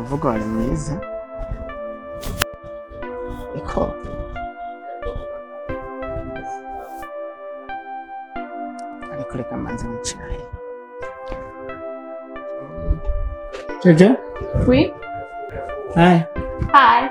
umuvugo wari mwiza iko ariko reka manze nicaye. Jojo? Oui. Hi. Hi.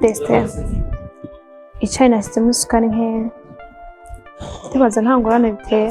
Destin, icyayi nashyizemo isukari nkeya. Ndibaza nta ngorane biteye.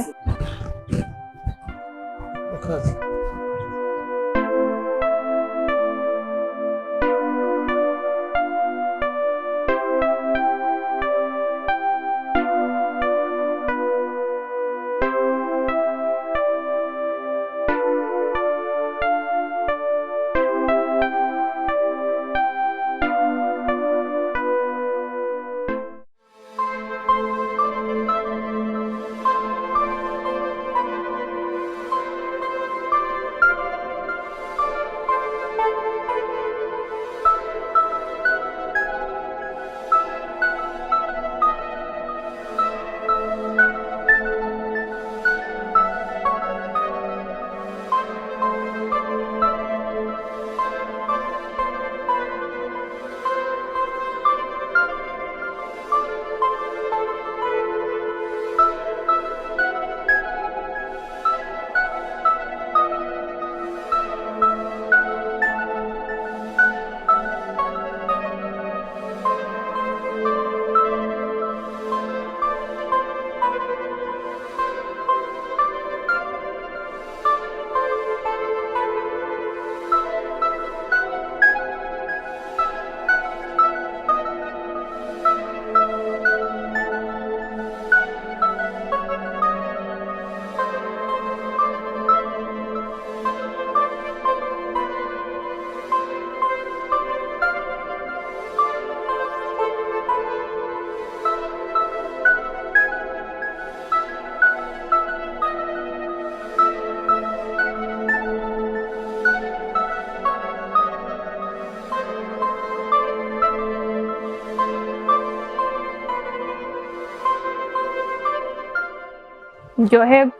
ndyoherwa.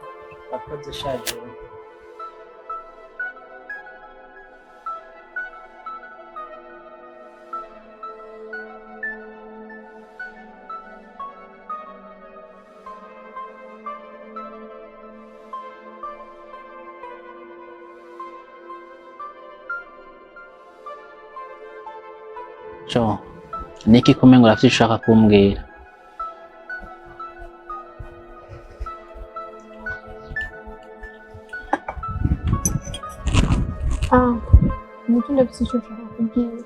Wakoze ushaje. Jo, niki kumengo urafite ushaka kumbwira? Nicyo ndafite icyo nshaka kubwira.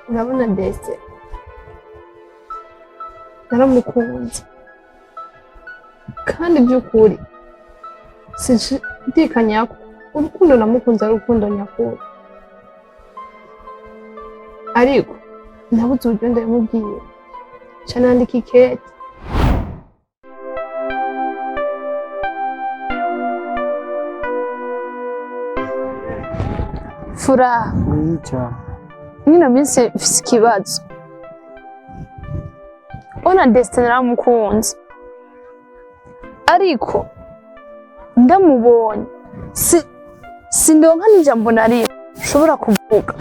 Urabona Dese, naramukunze kandi by'ukuri sinshidikanya ko urukundo namukunze ari urukundo nyakuri, ariko nabuze uburyo ndabimubwira, nca nandika ikete. Furaha, mwino minsi mfise ikibazo. Ona Destiny naramukunze, ariko ndamubonye sindonka n'ijambo na rimwe nshobora kuvuga.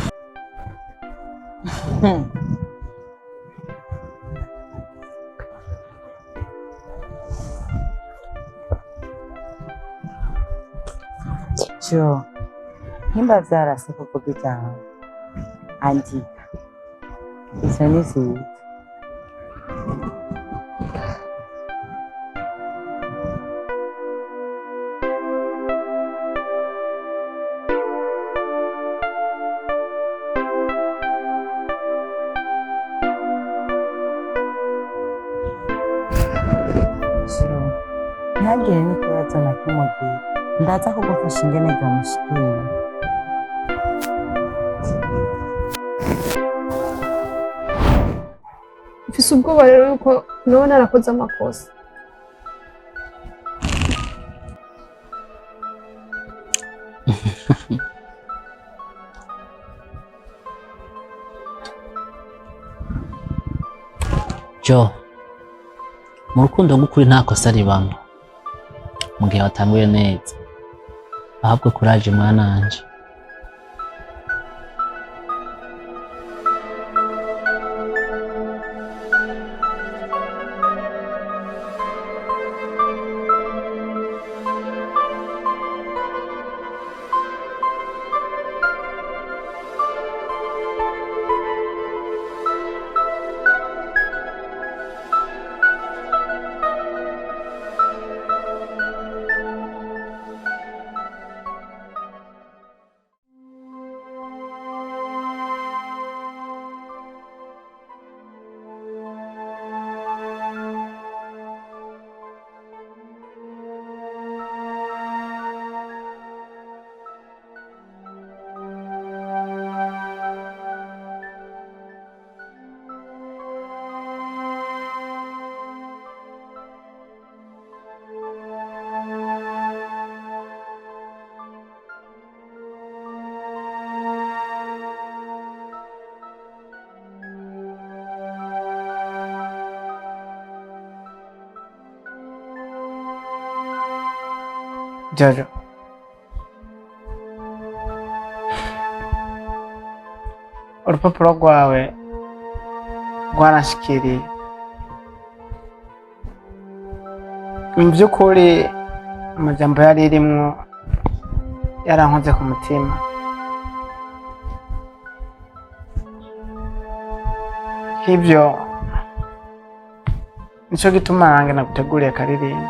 Jo, nimba vyarase kuvuga ijambo andika, ivyo ni vyiza. Jo, ntagire n'ikibazo na kimwe ugira, ndaza kugufasha ingene vyamushikira. Mfise ubwoba rero yuko noba narakoze amakosa. Jo, mu rukundo rw'ukuri nta kosa ribamo mu gihe watanguye neza, ahubwo kuraje mwananje. Jojo, urupapuro rwawe rwarashikiriye. Mu by'ukuri amajambo yari irimwo yarankoze ku mutima. Hivyo nico gituma nange naguteguriye akaririmbo.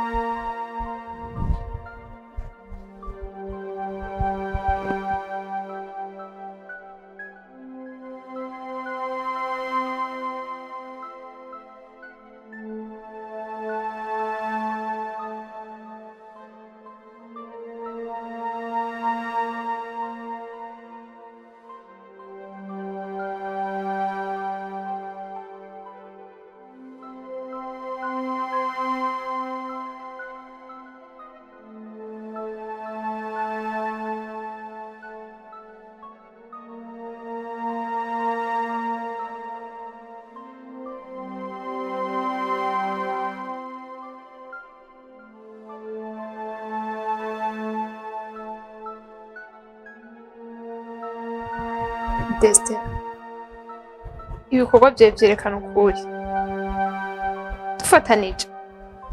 Destin, ibikorwa vyawe vyerekana ukuri. Dufatanije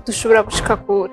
dushobora gushika kure.